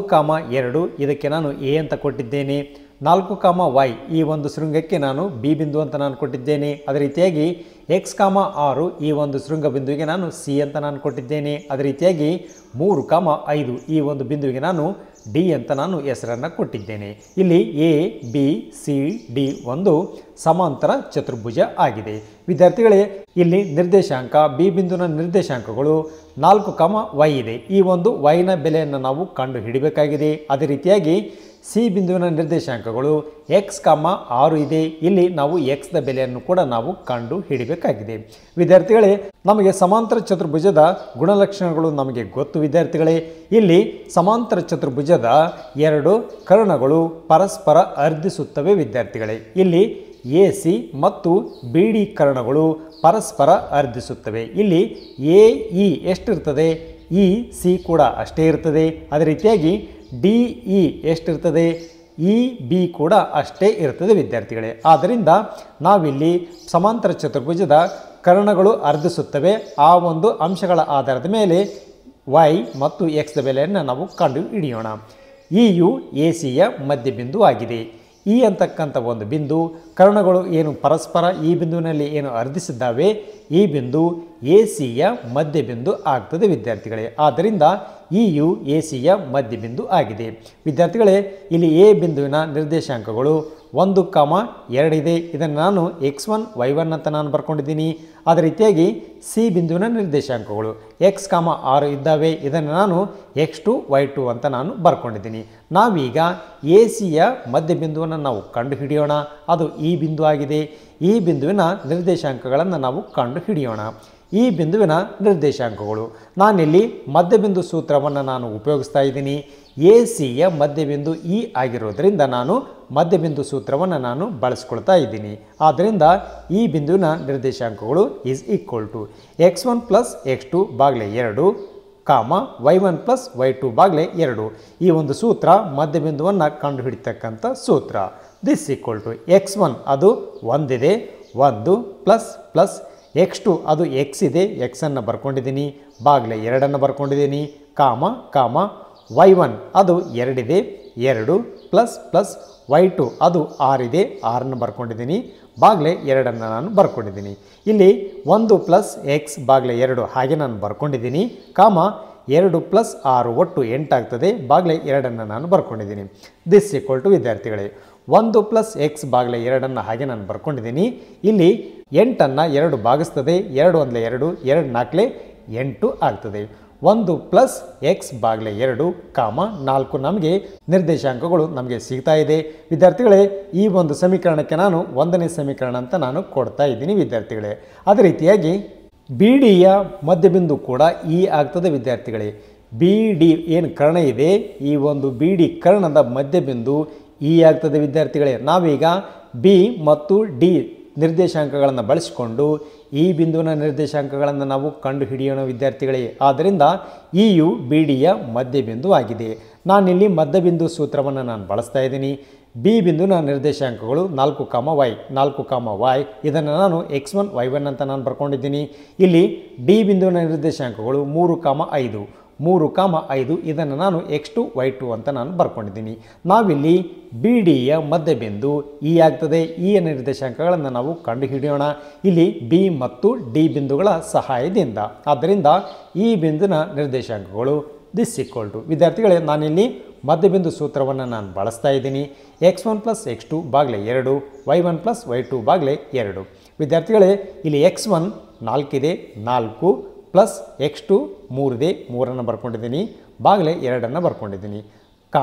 2 ಇದಕ್ಕೆ ನಾನು ಎ ಅಂತ ಕೊಟ್ಟಿದ್ದೇನೆ. 4, y ಈ ಒಂದು ಶೃಂಗಕ್ಕೆ ನಾನು ಬಿ ಬಿಂದು ಅಂತ ನಾನು ಕೊಟ್ಟಿದ್ದೇನೆ. ಅದೇ ರೀತಿಯಾಗಿ x, 6 ಈ ಒಂದು ಶೃಂಗ ಬಿಂದುವಿಗೆ ನಾನು ಸಿ ಅಂತ ನಾನು ಕೊಟ್ಟಿದ್ದೇನೆ. ಅದೇ ರೀತಿಯಾಗಿ 3, 5 ಈ ಒಂದು ಬಿಂದುವಿಗೆ ನಾನು ಡಿ ಅಂತ ನಾನು ಹೆಸರನ್ನು ಕೊಟ್ಟಿದ್ದೇನೆ. ಇಲ್ಲಿ ಎ ಬಿ ಸಿ ಡಿ ಒಂದು ಸಮಾಂತರ ಚತುರ್ಭುಜ ಆಗಿದೆ. ವಿದ್ಯಾರ್ಥಿಗಳೇ ಇಲ್ಲಿ ನಿರ್ದೇಶಾಂಕ ಬಿ ಬಿಂದುವಿನ ನಿರ್ದೇಶಾಂಕಗಳು 4, y ಇದೆ. ಈ ಒಂದು yನ ಬೆಲೆಯನ್ನು ನಾವು ಕಂಡು ಹಿಡಿಬೇಕಾಗಿದೆ. ಅದೇ ರೀತಿಯಾಗಿ ಸಿ ಬಿಂದುವಿನ ನಿರ್ದೇಶಾಂಕಗಳು x, 6 ಇದೆ. ಇಲ್ಲಿ ನಾವು x ದ ಬೆಲೆಯನ್ನು ಕೂಡ ನಾವು ಕಂಡು ಹಿಡಿಬೇಕಾಗಿದೆ. ವಿದ್ಯಾರ್ಥಿಗಳೇ ನಮಗೆ ಸಮಾಂತರ ಚತುರ್ಭುಜದ ಗುಣಲಕ್ಷಣಗಳು ನಮಗೆ ಗೊತ್ತು ವಿದ್ಯಾರ್ಥಿಗಳೇ. ಇಲ್ಲಿ ಸಮಾಂತರ ಚತುರ್ಭುಜದ 2 ಕರ್ಣಗಳು ಪರಸ್ಪರ ಅರ್ಧಿಸುತ್ತವೆ ವಿದ್ಯಾರ್ಥಿಗಳೇ. ಇಲ್ಲಿ ಎ ಸಿ ಮತ್ತು ಬಿ ಡಿ ಕರ್ಣಗಳು ಪರಸ್ಪರ ಅರ್ಧಿಸುತ್ತವೆ. ಇಲ್ಲಿ ಎ ಇ ಎಷ್ಟಿರ್ತದೆ, ಇ ಸಿ ಕೂಡ ಅಷ್ಟೇ ಇರ್ತದೆ. ಅದೇ ರೀತಿಯಾಗಿ ಡಿ ಇ ಎಷ್ಟಿರ್ತದೆ, ಇ ಬಿ ಕೂಡ ಅಷ್ಟೇ ಇರ್ತದೆ ವಿದ್ಯಾರ್ಥಿಗಳೇ. ಆದ್ದರಿಂದ ನಾವಿಲ್ಲಿ ಸಮಾಂತರ ಚತುರ್ಭುಜದ ಕರ್ಣಗಳು ಅರ್ಧಿಸುತ್ತವೆ ಆ ಒಂದು ಅಂಶಗಳ ಆಧಾರದ ಮೇಲೆ y ಮತ್ತು x ಬೆಲೆಯನ್ನು ನಾವು ಕಂಡು ಹಿಡಿಯೋಣ. ಇಯು ಎಸಿಯ ಮಧ್ಯಬಿಂದು ಆಗಿದೆ. ಈ ಅಂತಕ್ಕಂಥ ಒಂದು ಬಿಂದು ಕರ್ಣಗಳು ಏನು ಪರಸ್ಪರ ಈ ಬಿಂದುವಿನಲ್ಲಿ ಏನು ಅರ್ಧಿಸಿದ್ದಾವೆ ಈ ಬಿಂದು ಎಸಿಯ ಮಧ್ಯಬಿಂದು ಆಗ್ತದೆ ವಿದ್ಯಾರ್ಥಿಗಳೇ. ಆದ್ದರಿಂದ ಇಯು ಎಸಿಯ ಮಧ್ಯಬಿಂದು ಆಗಿದೆ. ವಿದ್ಯಾರ್ಥಿಗಳೇ, ಇಲ್ಲಿ ಎ ಬಿಂದುವಿನ ನಿರ್ದೇಶಾಂಕಗಳು 1,2 ಇದೆ. ಇದನ್ನು ನಾನು x1 y1 ಅಂತ ನಾನು ಬರ್ಕೊಂಡಿದ್ದೀನಿ. ಅದೇ ರೀತಿಯಾಗಿ ಸಿ ಬಿಂದುವಿನ ನಿರ್ದೇಶಾಂಕಗಳು x, 6 ಇದ್ದಾವೆ. ಇದನ್ನು ನಾನು x2 y2 ಅಂತ ನಾನು ಬರ್ಕೊಂಡಿದ್ದೀನಿ. ನಾವೀಗ ಎ ಸಿಯ ಮಧ್ಯಬಿಂದುವನ್ನು ನಾವು ಕಂಡು ಹಿಡಿಯೋಣ. ಅದು ಈ ಬಿಂದು ಆಗಿದೆ. ಈ ಬಿಂದುವಿನ ನಿರ್ದೇಶಾಂಕಗಳನ್ನು ನಾವು ಕಂಡು ಹಿಡಿಯೋಣ. ಈ ಬಿಂದುವಿನ ನಿರ್ದೇಶಾಂಕಗಳು ನಾನಿಲ್ಲಿ ಮಧ್ಯಬಿಂದು ಸೂತ್ರವನ್ನು ನಾನು ಉಪಯೋಗಿಸ್ತಾ ಇದ್ದೀನಿ. ಎ ಸಿಯ ಮಧ್ಯಬಿಂದು ಇ ಆಗಿರೋದ್ರಿಂದ ನಾನು ಮಧ್ಯಬಿಂದು ಸೂತ್ರವನ್ನು ನಾನು ಬಳಸ್ಕೊಳ್ತಾ ಇದ್ದೀನಿ. ಆದ್ದರಿಂದ ಈ ಬಿಂದುವಿನ ನಿರ್ದೇಶಾಂಕಗಳು is equal to x1 + x2 ಭಾಗಲೆ 2 y1 + y2 ಭಾಗಲೆ 2. ಈ ಒಂದು ಸೂತ್ರ ಮಧ್ಯಬಿಂದುವನ್ನು ಕಂಡು ಹಿಡಿತಕ್ಕಂಥ ಸೂತ್ರ. ದಿಸ್ ಈಕ್ವಲ್ ಟು x1 ಅದು 1 ಇದೆ, 1 ಪ್ಲಸ್ x2 ಅದು x ಇದೆ, x ಅನ್ನು ಬರ್ಕೊಂಡಿದ್ದೀನಿ, ಭಾಗಲೆ 2 ಬರ್ಕೊಂಡಿದ್ದೀನಿ, y1 ಅದು 2 ಇದೆ, 2 ಪ್ಲಸ್ y2 ಅದು 6 ಇದೆ, 6 ಬರ್ಕೊಂಡಿದ್ದೀನಿ, ಭಾಗಲೆ 2 ನಾನು ಬರ್ಕೊಂಡಿದ್ದೀನಿ. ಇಲ್ಲಿ 1 + x ಭಾಗಲೆ 2 ಹಾಗೆ ನಾನು ಬರ್ಕೊಂಡಿದ್ದೀನಿ, 2 + 6 ಒಟ್ಟು 8 ಆಗ್ತದೆ, ಭಾಗಲೆ 2 ನಾನು ಬರ್ಕೊಂಡಿದ್ದೀನಿ. ದಿಸ್ ಈಕ್ವಲ್ ಟು ವಿದ್ಯಾರ್ಥಿಗಳೇ 1 + x ಭಾಗಲೆ 2 ಹಾಗೆ ನಾನು ಬರ್ಕೊಂಡಿದ್ದೀನಿ. ಇಲ್ಲಿ 8 2 ಭಾಗಿಸ್ತದೆ, 2 × 2 2 4 8 ಆಗ್ತದೆ. 1 + x ಭಾಗಲೆ 2 4 ನಮಗೆ ನಿರ್ದೇಶಾಂಕಗಳು ನಮಗೆ ಸಿಗ್ತಾ ಇದೆ. ವಿದ್ಯಾರ್ಥಿಗಳೇ, ಈ ಒಂದು ಸಮೀಕರಣಕ್ಕೆ ನಾನು 1ನೇ ಸಮೀಕರಣ ಅಂತ ನಾನು ಕೊಡ್ತಾ ಇದ್ದೀನಿ ವಿದ್ಯಾರ್ಥಿಗಳೇ. ಅದೇ ರೀತಿಯಾಗಿ ಬಿ ಡಿಯ ಮಧ್ಯಬಿಂದು ಕೂಡ ಇ ಆಗ್ತದೆ ವಿದ್ಯಾರ್ಥಿಗಳೇ. ಬಿ ಡಿ ಏನು ಕರ್ಣ ಇದೆ ಈ ಒಂದು ಬಿ ಡಿ ಕರ್ಣದ ಮಧ್ಯಬಿಂದು ಇ ಆಗ್ತದೆ ವಿದ್ಯಾರ್ಥಿಗಳೇ. ನಾವೀಗ ಬಿ ಮತ್ತು ಡಿ ನಿರ್ದೇಶಾಂಕಗಳನ್ನು ಬಳಸಿಕೊಂಡು ಈ ಬಿಂದುವಿನ ನಿರ್ದೇಶಾಂಕಗಳನ್ನು ನಾವು ಕಂಡು ಹಿಡಿಯೋಣ ವಿದ್ಯಾರ್ಥಿಗಳೇ. ಆದ್ದರಿಂದ ಇಯು ಬಿ ಡಿಯ ಮಧ್ಯಬಿಂದು ಆಗಿದೆ. ನಾನಿಲ್ಲಿ ಮಧ್ಯಬಿಂದು ಸೂತ್ರವನ್ನು ನಾನು ಬಳಸ್ತಾ ಇದ್ದೀನಿ. ಬಿ ಬಿಂದುವಿನ ನಿರ್ದೇಶಾಂಕಗಳು 4,y ಇದನ್ನು ನಾನು x1 y1 ಅಂತ ನಾನು ಬರ್ಕೊಂಡಿದ್ದೀನಿ. ಇಲ್ಲಿ ಡಿ ಬಿಂದುವಿನ ನಿರ್ದೇಶಾಂಕಗಳು 3,5 ಇದನ್ನು ನಾನು x2 y2 ಅಂತ ನಾನು ಬರ್ಕೊಂಡಿದ್ದೀನಿ. ನಾವಿಲ್ಲಿ ಬಿ ಡಿಯ ಮಧ್ಯಬಿಂದು ಇ ಆಗ್ತದೆ. ಈ ನಿರ್ದೇಶಾಂಕಗಳನ್ನು ನಾವು ಕಂಡು ಹಿಡಿಯೋಣ ಇಲ್ಲಿ ಬಿ ಮತ್ತು ಡಿ ಬಿಂದುಗಳ ಸಹಾಯದಿಂದ. ಆದ್ದರಿಂದ ಈ ಬಿಂದುವಿನ ನಿರ್ದೇಶಾಂಕಗಳು ದಿಸ್ ಈಕ್ವಲ್ ಟು ವಿದ್ಯಾರ್ಥಿಗಳೇ, ನಾನಿಲ್ಲಿ ಮಧ್ಯಬಿಂದು ಸೂತ್ರವನ್ನು ನಾನು ಬಳಸ್ತಾ ಇದ್ದೀನಿ. x1 + x2 ಭಾಗಲೆ 2 y1 + y2 ಭಾಗಲೆ 2. ವಿದ್ಯಾರ್ಥಿಗಳೇ, ಇಲ್ಲಿ x1 4 ಇದೆ, 4 ಪ್ಲಸ್ x2 3 ಇದೆ, 3 ಬರ್ಕೊಂಡಿದ್ದೀನಿ, ಭಾಗಲೆ 2 ಬರ್ಕೊಂಡಿದ್ದೀನಿ,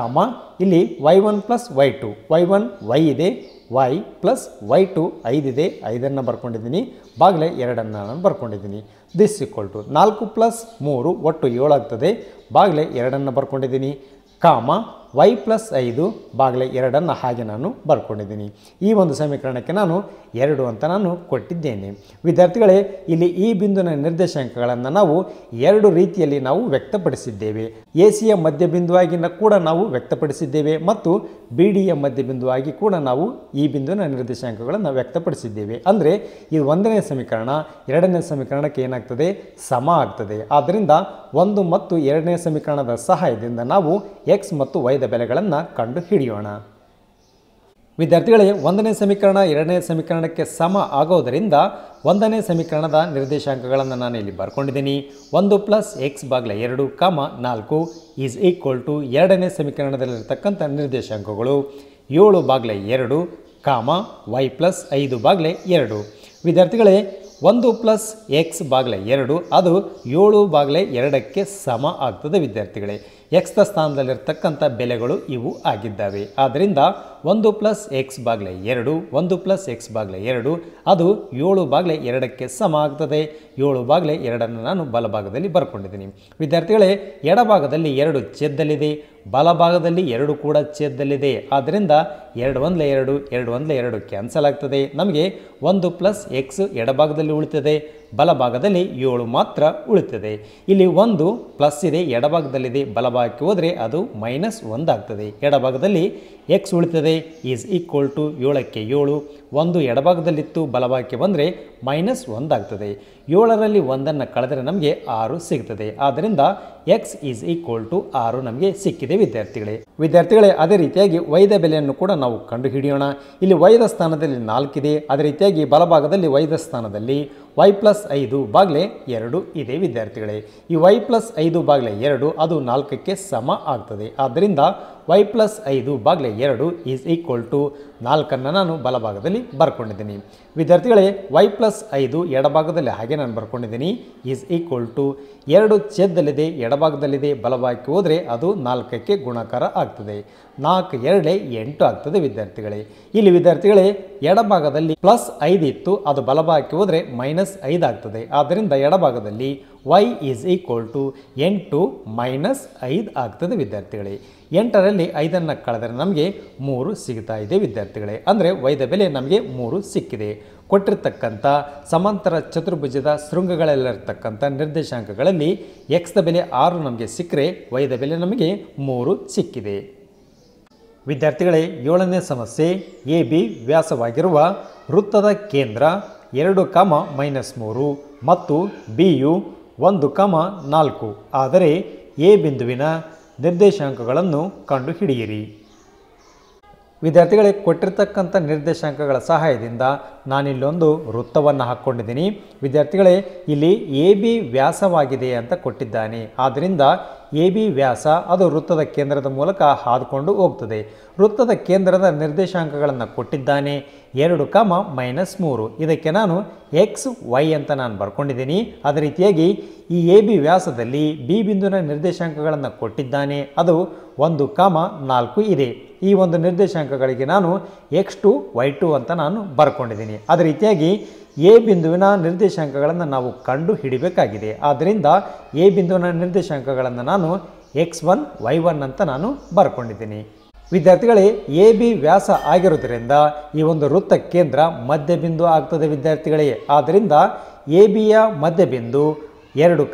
ಇಲ್ಲಿ y1 + y2 y1 y ಇದೆ, y ಪ್ಲಸ್ y2 5 ಇದೆ, 5 ಬರ್ಕೊಂಡಿದ್ದೀನಿ, ಭಾಗಲೆ 2 ನಾನು ಬರ್ಕೊಂಡಿದ್ದೀನಿ. ದಿಸ್ ಈಕ್ವಲ್ ಟು 4 + 3 ಒಟ್ಟು 7 ಆಗ್ತದೆ, ಭಾಗಲೆ 2 ಬರ್ಕೊಂಡಿದ್ದೀನಿ, y + 5 ಭಾಗಲೆ 2 ಹಾಗೆ ನಾನು ಬರ್ಕೊಂಡಿದ್ದೀನಿ. ಈ ಒಂದು ಸಮೀಕರಣಕ್ಕೆ ನಾನು 2 ಅಂತ ನಾನು ಕೊಟ್ಟಿದ್ದೇನೆ. ವಿದ್ಯಾರ್ಥಿಗಳೇ, ಇಲ್ಲಿ ಈ ಬಿಂದುವಿನ ನಿರ್ದೇಶಾಂಕಗಳನ್ನು ನಾವು 2 ರೀತಿಯಲ್ಲಿ ನಾವು ವ್ಯಕ್ತಪಡಿಸಿದ್ದೇವೆ. ಎ ಸಿಯ ಮಧ್ಯಬಿಂದುವಾಗಿ ಕೂಡ ನಾವು ವ್ಯಕ್ತಪಡಿಸಿದ್ದೇವೆ ಮತ್ತು ಬಿ ಡಿಯ ಮಧ್ಯಬಿಂದುವಾಗಿ ಕೂಡ ನಾವು ಈ ಬಿಂದುವಿನ ನಿರ್ದೇಶಾಂಕಗಳನ್ನು ವ್ಯಕ್ತಪಡಿಸಿದ್ದೇವೆ. ಅಂದರೆ ಇದು 1ನೇ ಸಮೀಕರಣ 2ನೇ ಸಮೀಕರಣಕ್ಕೆ ಏನಾಗ್ತದೆ ಸಮ ಆಗ್ತದೆ. ಆದ್ದರಿಂದ 1 ಮತ್ತು 2ನೇ ಸಮೀಕರಣದ ಸಹಾಯದಿಂದ ನಾವು x ಮತ್ತು y ದ ಬೆಲೆಗಳನ್ನು ಕಂಡು ಹಿಡಿಯೋಣ. ವಿದ್ಯಾರ್ಥಿಗಳೇ, 1ನೇ ಸಮೀಕರಣ 2ನೇ ಸಮೀಕರಣಕ್ಕೆ ಸಮ ಆಗೋದರಿಂದ 1ನೇ ಸಮೀಕರಣದ ನಿರ್ದೇಶಾಂಕಗಳನ್ನು ನಾನು ಇಲ್ಲಿ ಬರ್ಕೊಂಡಿದ್ದೀನಿ. 1 + x ಭಾಗಲೆ 2 4 ಈಸ್ ಈಕ್ವಲ್ ಟು 2ನೇ ಸಮೀಕರಣದಲ್ಲಿರ್ತಕ್ಕಂಥ ನಿರ್ದೇಶಾಂಕಗಳು 7 ಭಾಗಲೆ 2 y + 5 ಭಾಗಲೆ 2. ವಿದ್ಯಾರ್ಥಿಗಳೇ, 1 + x ಭಾಗಲೆ 2 ಅದು 7 ಭಾಗಲೆ 2ಕ್ಕೆ ಸಮ ಆಗ್ತದೆ ವಿದ್ಯಾರ್ಥಿಗಳೇ. x ದ ಸ್ಥಾನದಲ್ಲಿರ್ತಕ್ಕಂಥ ಬೆಲೆಗಳು ಇವು ಆಗಿದ್ದಾವೆ. ಆದ್ದರಿಂದ 1 + x ಭಾಗಲೆ 2 1 + x ಭಾಗಲೆ 2 ಅದು 7 ಭಾಗಲೆ 2ಕ್ಕೆ ಸಮ ಆಗ್ತದೆ. 7 ಭಾಗಲೆ 2 ನಾನು ಬಲಭಾಗದಲ್ಲಿ ಬರ್ಕೊಂಡಿದ್ದೀನಿ. ವಿದ್ಯಾರ್ಥಿಗಳೇ, ಎಡಭಾಗದಲ್ಲಿ 2 ಛೇದದಲ್ಲಿದೆ, ಬಲಭಾಗದಲ್ಲಿ 2 ಕೂಡ ಛೇದದಲ್ಲಿದೆ. ಆದ್ದರಿಂದ 2 × 2 2 × 2 ಕ್ಯಾನ್ಸಲ್ ಆಗ್ತದೆ. ನಮಗೆ 1 + x ಎಡಭಾಗದಲ್ಲಿ ಉಳಿತದೆ, ಬಲಭಾಗದಲ್ಲಿ 7 ಮಾತ್ರ ಉಳಿತದೆ. ಇಲ್ಲಿ 1 ಪ್ಲಸ್ ಇದೆ, ಎಡಭಾಗದಲ್ಲಿದೆ, ಬಲಭಾಗಕ್ಕೆ ಹೋದರೆ ಅದು -1 ಆಗ್ತದೆ. ಎಡಭಾಗದಲ್ಲಿ x ಉಳಿತದೆ ಈಸ್ ಈಕ್ವಲ್ ಟು 7ಕ್ಕೆ 7 1 ಎಡಭಾಗದಲ್ಲಿತ್ತು ಬಲಭಾಗಕ್ಕೆ ಬಂದರೆ -1 ಆಗ್ತದೆ. 7ರಲ್ಲಿ 1ಅನ್ನು ಕಳೆದರೆ ನಮಗೆ 6 ಸಿಗ್ತದೆ. ಆದ್ದರಿಂದ x ಈಸ್ ಈಕ್ವಲ್ ಟು 6 ನಮಗೆ ಸಿಕ್ಕಿದೆ ವಿದ್ಯಾರ್ಥಿಗಳೇ. ಅದೇ ರೀತಿಯಾಗಿ y ದ ಬೆಲೆಯನ್ನು ಕೂಡ ನಾವು ಕಂಡುಹಿಡಿಯೋಣ. ಇಲ್ಲಿ y ದ ಸ್ಥಾನದಲ್ಲಿ 4 ಇದೆ. ಅದೇ ರೀತಿಯಾಗಿ ಬಲಭಾಗದಲ್ಲಿ y ದ ಸ್ಥಾನದಲ್ಲಿ y + 5 ಬಾಗ್ಲೆ 2 ಇದೆ ವಿದ್ಯಾರ್ಥಿಗಳೇ. ಈ y + 5 ಬಾಗ್ಲೆ 2 ಅದು 4ಕ್ಕೆ ಸಮ ಆಗ್ತದೆ. ಆದ್ದರಿಂದ y + 5 Baglay 2 is equal to 4ಅನ್ನು ನಾನು ಬಲಭಾಗದಲ್ಲಿ ಬರ್ಕೊಂಡಿದ್ದೀನಿ ವಿದ್ಯಾರ್ಥಿಗಳೇ. y + 5 ಎಡಭಾಗದಲ್ಲಿ ಹಾಗೆ ನಾನು ಬರ್ಕೊಂಡಿದ್ದೀನಿ ಈಸ್ ಈಕ್ವಲ್ ಟು 2 ಛೇದದಲ್ಲಿದೆ, ಎಡಭಾಗದಲ್ಲಿದೆ, ಬಲಭಾಗಕ್ಕೆ ಹೋದರೆ ಅದು 4ಕ್ಕೆ ಗುಣಾಕಾರ ಆಗ್ತದೆ. 4 2 8 ಆಗ್ತದೆ ವಿದ್ಯಾರ್ಥಿಗಳೇ. ಇಲ್ಲಿ ವಿದ್ಯಾರ್ಥಿಗಳೇ ಎಡಭಾಗದಲ್ಲಿ +5 ಇತ್ತು, ಅದು ಬಲಭಾಗಕ್ಕೆ ಹೋದರೆ -5 ಆಗ್ತದೆ. ಆದ್ದರಿಂದ ಎಡಭಾಗದಲ್ಲಿ y ಈಸ್ ಈಕ್ವಲ್ ಟು 8 - 5 ಆಗ್ತದೆ ವಿದ್ಯಾರ್ಥಿಗಳೇ. 8ರಲ್ಲಿ 5ಅನ್ನು ಕಳೆದರೆ ನಮಗೆ 3 ಸಿಗ್ತಾ ಇದೆ ವಿದ್ಯಾರ್ಥಿಗಳೇ. ಅಂದರೆ y ದ ಬೆಲೆ ನಮಗೆ 3 ಸಿಕ್ಕಿದೆ. ಕೊಟ್ಟಿರ್ತಕ್ಕಂಥ ಸಮಾಂತರ ಚತುರ್ಭುಜದ ಶೃಂಗಗಳಲ್ಲಿರ್ತಕ್ಕಂಥ ನಿರ್ದೇಶಾಂಕಗಳಲ್ಲಿ x ದ ಬೆಲೆ 6 ನಮಗೆ ಸಿಕ್ಕರೆ y ದ ಬೆಲೆ ನಮಗೆ 3 ಸಿಕ್ಕಿದೆ ವಿದ್ಯಾರ್ಥಿಗಳೇ. 7ನೇ ಸಮಸ್ಯೆ. AB ವ್ಯಾಸವಾಗಿರುವ ವೃತ್ತದ ಕೇಂದ್ರ 2, -3 ಮತ್ತು ಬಿಯು 1, 4 ಆದರೆ ಎ ಬಿಂದುವಿನ ನಿರ್ದೇಶಾಂಕಗಳನ್ನು ಕಂಡುಹಿಡಿಯಿರಿ. ವಿದ್ಯಾರ್ಥಿಗಳೇ ಕೊಟ್ಟಿರ್ತಕ್ಕಂಥ ನಿರ್ದೇಶಾಂಕಗಳ ಸಹಾಯದಿಂದ ನಾನಿಲ್ಲೊಂದು ವೃತ್ತವನ್ನು ಹಾಕ್ಕೊಂಡಿದ್ದೀನಿ ವಿದ್ಯಾರ್ಥಿಗಳೇ. ಇಲ್ಲಿ AB ವ್ಯಾಸವಾಗಿದೆ ಅಂತ ಕೊಟ್ಟಿದ್ದಾನೆ. ಆದ್ದರಿಂದ AB ವ್ಯಾಸ ಅದು ವೃತ್ತದ ಕೇಂದ್ರದ ಮೂಲಕ ಹಾದುಕೊಂಡು ಹೋಗ್ತದೆ. ವೃತ್ತದ ಕೇಂದ್ರದ ನಿರ್ದೇಶಾಂಕಗಳನ್ನು ಕೊಟ್ಟಿದ್ದಾನೆ 2, -3. ಇದಕ್ಕೆ ನಾನು x y ಅಂತ ನಾನು ಬರ್ಕೊಂಡಿದ್ದೀನಿ. ಅದೇ ರೀತಿಯಾಗಿ ಈ AB ವ್ಯಾಸದಲ್ಲಿ B ಬಿಂದುವಿನ ನಿರ್ದೇಶಾಂಕಗಳನ್ನು ಕೊಟ್ಟಿದ್ದಾನೆ. ಅದು 1, 4 ಇದೆ. ಈ ಒಂದು ನಿರ್ದೇಶಾಂಕಗಳಿಗೆ ನಾನು x2 y2 ಅಂತ ನಾನು ಬರ್ಕೊಂಡಿದ್ದೀನಿ. ಅದೇ ರೀತಿಯಾಗಿ ಎ ಬಿಂದುವಿನ ನಿರ್ದೇಶಾಂಕಗಳನ್ನು ನಾವು ಕಂಡು ಹಿಡಿಬೇಕಾಗಿದೆ. ಆದ್ದರಿಂದ ಎ ಬಿಂದುವಿನ ನಿರ್ದೇಶಾಂಕಗಳನ್ನು ನಾನು x1 y1 ಅಂತ ನಾನು ಬರ್ಕೊಂಡಿದ್ದೀನಿ ವಿದ್ಯಾರ್ಥಿಗಳೇ. ಎ ಬಿ ವ್ಯಾಸ ಆಗಿರೋದ್ರಿಂದ ಈ ಒಂದು ವೃತ್ತ ಕೇಂದ್ರ ಮಧ್ಯಬಿಂದು ಆಗ್ತದೆ ವಿದ್ಯಾರ್ಥಿಗಳೇ. ಆದ್ದರಿಂದ ಎ ಬಿಯ ಮಧ್ಯಬಿಂದು 2,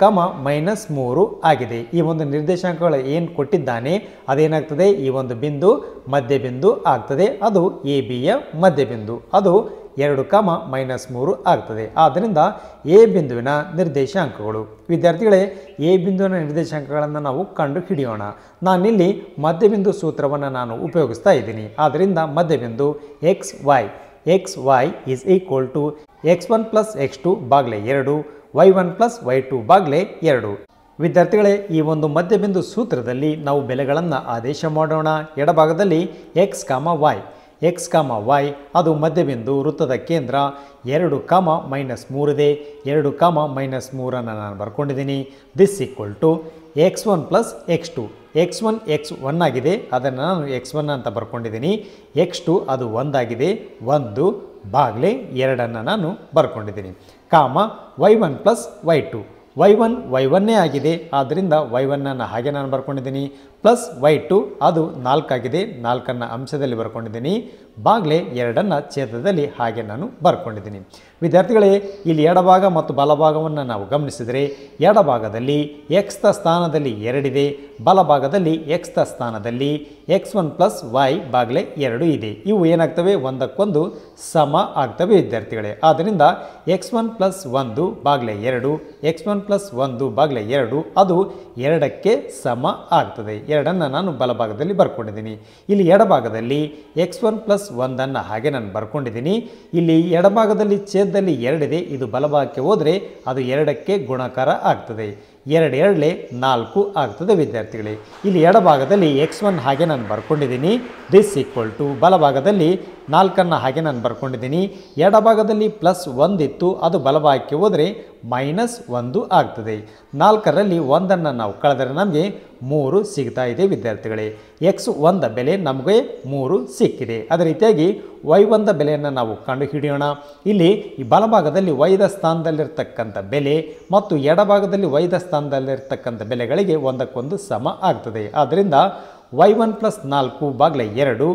-3 ಆಗಿದೆ. ಈ ಒಂದು ನಿರ್ದೇಶಾಂಕಗಳು ಏನು ಕೊಟ್ಟಿದ್ದಾನೆ ಅದೇನಾಗ್ತದೆ, ಈ ಒಂದು ಬಿಂದು ಮಧ್ಯಬಿಂದು ಆಗ್ತದೆ. ಅದು ಎ ಬಿಯ ಮಧ್ಯಬಿಂದು, ಅದು 2, -3 ಆಗ್ತದೆ. ಆದ್ದರಿಂದ ಎ ಬಿಂದುವಿನ ನಿರ್ದೇಶಾಂಕಗಳು ವಿದ್ಯಾರ್ಥಿಗಳೇ, ಎ ಬಿಂದುವಿನ ನಿರ್ದೇಶಾಂಕಗಳನ್ನು ನಾವು ಕಂಡು ಹಿಡಿಯೋಣ. ನಾನಿಲ್ಲಿ ಮಧ್ಯಬಿಂದು ಸೂತ್ರವನ್ನು ನಾನು ಉಪಯೋಗಿಸ್ತಾ ಇದ್ದೀನಿ. ಆದ್ದರಿಂದ ಮಧ್ಯಬಿಂದು x y is equal to x1 + x2 ಬಾಗ್ಲೆ 2 y1 + y2 ಬಾಗ್ಲೆ 2 ವಿದ್ಯಾರ್ಥಿಗಳೇ. ಈ ಒಂದು ಮಧ್ಯಬಿಂದು ಸೂತ್ರದಲ್ಲಿ ನಾವು ಬೆಲೆಗಳನ್ನು ಆದೇಶ ಮಾಡೋಣ. ಎಡಭಾಗದಲ್ಲಿ x, y ಅದು ಮಧ್ಯಬಿಂದು ವೃತ್ತದ ಕೇಂದ್ರ 2, -3 ಇದೆ. 2, -3 ನಾನು ಬರ್ಕೊಂಡಿದ್ದೀನಿ. This equal to x1 + x2. x1 x1 ಆಗಿದೆ, ಅದನ್ನು ನಾನು x1 ಅಂತ ಬರ್ಕೊಂಡಿದ್ದೀನಿ. x2 ಅದು 1 ಆಗಿದೆ, 1 ಬಾಗ್ಲೆ 2 ನಾನು ಬರ್ಕೊಂಡಿದ್ದೀನಿ. y1 + y2. y1 y1 ಆಗಿದೆ, ಆದ್ದರಿಂದ y1 ಹಾಗೆ ನಾನು ಬರ್ಕೊಂಡಿದ್ದೀನಿ. ಪ್ಲಸ್ y2 ಅದು 4 ಆಗಿದೆ, 4 ಅಂಶದಲ್ಲಿ ಬರ್ಕೊಂಡಿದ್ದೀನಿ. ಬಾಗ್ಲೆ 2 ಛೇದದಲ್ಲಿ ಹಾಗೆ ನಾನು ಬರ್ಕೊಂಡಿದ್ದೀನಿ ವಿದ್ಯಾರ್ಥಿಗಳೇ. ಇಲ್ಲಿ ಎಡಭಾಗ ಮತ್ತು ಬಲಭಾಗವನ್ನು ನಾವು ಗಮನಿಸಿದರೆ ಎಡಭಾಗದಲ್ಲಿ x ದ ಸ್ಥಾನದಲ್ಲಿ 2 ಇದೆ, ಬಲಭಾಗದಲ್ಲಿ x ದ ಸ್ಥಾನದಲ್ಲಿ x1 + y ಬಾಗ್ಲೆ 2 ಇದೆ. ಇವು ಏನಾಗ್ತವೆ, ಒಂದಕ್ಕೊಂದು ಸಮ ಆಗ್ತವೆ ವಿದ್ಯಾರ್ಥಿಗಳೇ. ಆದ್ದರಿಂದ x1 + 1 ಬಾಗ್ಲೆ 2, x1 + 1 ಬಾಗ್ಲೆ 2 ಅದು 2ಕ್ಕೆ ಸಮ ಆಗ್ತದೆ. 2 ನಾನು ಬಲಭಾಗದಲ್ಲಿ ಬರ್ಕೊಂಡಿದ್ದೀನಿ. ಇಲ್ಲಿ ಎಡಭಾಗದಲ್ಲಿ x1 + 1 ಹಾಗೆ ನಾನು ಬರ್ಕೊಂಡಿದ್ದೀನಿ. ಇಲ್ಲಿ ಎಡಭಾಗದಲ್ಲಿ ಛೇದದಲ್ಲಿ 2 ಇದೆ, ಇದು ಬಲಭಾಗಕ್ಕೆ ಹೋದರೆ ಅದು 2ಕ್ಕೆ ಗುಣಾಕಾರ ಆಗ್ತದೆ. 2 2 4 ಆಗ್ತದೆ ವಿದ್ಯಾರ್ಥಿಗಳೇ. ಇಲ್ಲಿ ಎಡಭಾಗದಲ್ಲಿ x1 ಹಾಗೆ ನಾನು ಬರ್ಕೊಂಡಿದ್ದೀನಿ. ದಿಸ್ ಈಕ್ವಲ್ ಟು ಬಲಭಾಗದಲ್ಲಿ 4 ಹಾಗೆ ನಾನು ಬರ್ಕೊಂಡಿದ್ದೀನಿ. ಎಡಭಾಗದಲ್ಲಿ +1 ಇತ್ತು, ಅದು ಬಲಭಾಗಕ್ಕೆ ಹೋದರೆ -1 ಆಗ್ತದೆ. 4ರಲ್ಲಿ 1 ನಾವು ಕಳೆದರೆ ನಮಗೆ 3 ಸಿಗ್ತಾ ಇದೆ ವಿದ್ಯಾರ್ಥಿಗಳೇ. x1 ದ ಬೆಲೆ ನಮಗೆ 3 ಸಿಕ್ಕಿದೆ. ಅದೇ ರೀತಿಯಾಗಿ y1 ದ ಬೆಲೆಯನ್ನು ನಾವು ಕಂಡು ಹಿಡಿಯೋಣ. ಇಲ್ಲಿ ಈ ಬಲಭಾಗದಲ್ಲಿ y ದ ಸ್ಥಾನದಲ್ಲಿರ್ತಕ್ಕಂಥ ಬೆಲೆ ಮತ್ತು ಎಡಭಾಗದಲ್ಲಿ y ದ ಸ್ಥಾನದಲ್ಲಿರ್ತಕ್ಕಂಥ ಬೆಲೆಗಳಿಗೆ ಒಂದಕ್ಕೊಂದು ಸಮ ಆಗ್ತದೆ. ಆದ್ದರಿಂದ y1 + 4 ಬಾಗ್ಲೆ 2,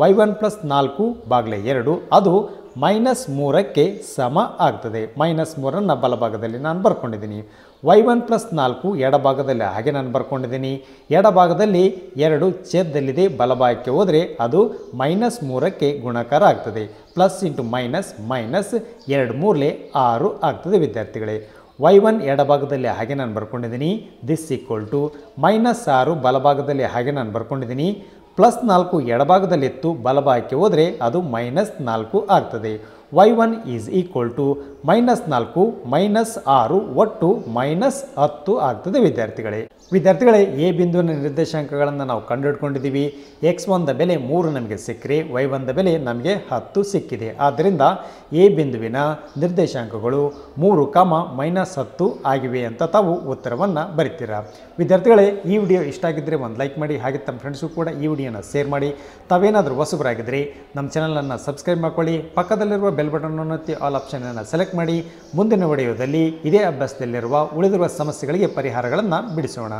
y1 + 4 ಬಾಗ್ಲೆ 2 ಅದು -3ಕ್ಕೆ ಸಮ ಆಗ್ತದೆ. -3 ಬಲಭಾಗದಲ್ಲಿ ನಾನು ಬರ್ಕೊಂಡಿದ್ದೀನಿ. y1 + 4 ಎಡಭಾಗದಲ್ಲಿ ಹಾಗೆ ನಾನು ಬರ್ಕೊಂಡಿದ್ದೀನಿ. ಎಡಭಾಗದಲ್ಲಿ 2 ಛೇದದಲ್ಲಿದೆ, ಬಲಭಾಗಕ್ಕೆ ಹೋದರೆ ಅದು -3ಕ್ಕೆ ಗುಣಾಕಾರ ಆಗ್ತದೆ. ಪ್ಲಸ್ ಇಂಟು ಮೈನಸ್ ಮೈನಸ್ 2 3 6 ಆಗ್ತದೆ ವಿದ್ಯಾರ್ಥಿಗಳೇ. y1 ಎಡಭಾಗದಲ್ಲಿ ಹಾಗೆ ನಾನು ಬರ್ಕೊಂಡಿದ್ದೀನಿ. ದಿಸ್ ಈಕ್ವಲ್ ಟು -6 ಬಲಭಾಗದಲ್ಲಿ ಹಾಗೆ ನಾನು ಬರ್ಕೊಂಡಿದ್ದೀನಿ. +4 ಎಡಭಾಗದಲ್ಲಿತ್ತು, ಬಲಭಾಗಕ್ಕೆ ಹೋದರೆ ಅದು -4 ಆಗ್ತದೆ. y1 ಈಸ್ ಈಕ್ವಲ್ ಟು -4 -6 ಒಟ್ಟು -10 ಆಗ್ತದೆ ವಿದ್ಯಾರ್ಥಿಗಳೇ. ಎ ಬಿಂದುವಿನ ನಿರ್ದೇಶಾಂಕಗಳನ್ನು ನಾವು ಕಂಡುಹಿಡ್ಕೊಂಡಿದ್ದೀವಿ. x1 ಬೆಲೆ 3 ನಮಗೆ ಸಿಕ್ಕರೆ y1 ಬೆಲೆ ನಮಗೆ 10 ಸಿಕ್ಕಿದೆ. ಆದ್ದರಿಂದ ಎ ಬಿಂದುವಿನ ನಿರ್ದೇಶಾಂಕಗಳು 3, -10 ಆಗಿವೆ ಅಂತ ತಾವು ಉತ್ತರವನ್ನು ಬರಿತೀರಾ. ವಿದ್ಯಾರ್ಥಿಗಳೇ, ಈ ವಿಡಿಯೋ ಇಷ್ಟ ಆಗಿದ್ದರೆ ಒಂದು ಲೈಕ್ ಮಾಡಿ, ಹಾಗೆ ತಮ್ಮ ಫ್ರೆಂಡ್ಸು ಕೂಡ ಈ ವಿಡಿಯೋನ ಶೇರ್ ಮಾಡಿ. ತಾವೇನಾದರೂ ಹೊಸಬರಾಗಿದ್ದರೆ ನಮ್ಮ ಚಾನಲನ್ನು ಸಬ್ಸ್ಕ್ರೈಬ್ ಮಾಡ್ಕೊಳ್ಳಿ. ಪಕ್ಕದಲ್ಲಿರುವ ಬೆಲ್ ಬಟನ್ ಒತ್ತಿ ಆಲ್ ಆಪ್ಷನನ್ನು ಸೆಲೆಕ್ಟ್ ಮಾಡಿ. ಮುಂದಿನ ವಿಡಿಯೋದಲ್ಲಿ ಇದೇ ಅಭ್ಯಾಸದಲ್ಲಿರುವ ಉಳಿದಿರುವ ಸಮಸ್ಯೆಗಳಿಗೆ ಪರಿಹಾರಗಳನ್ನು ಬಿಡಿಸೋಣ.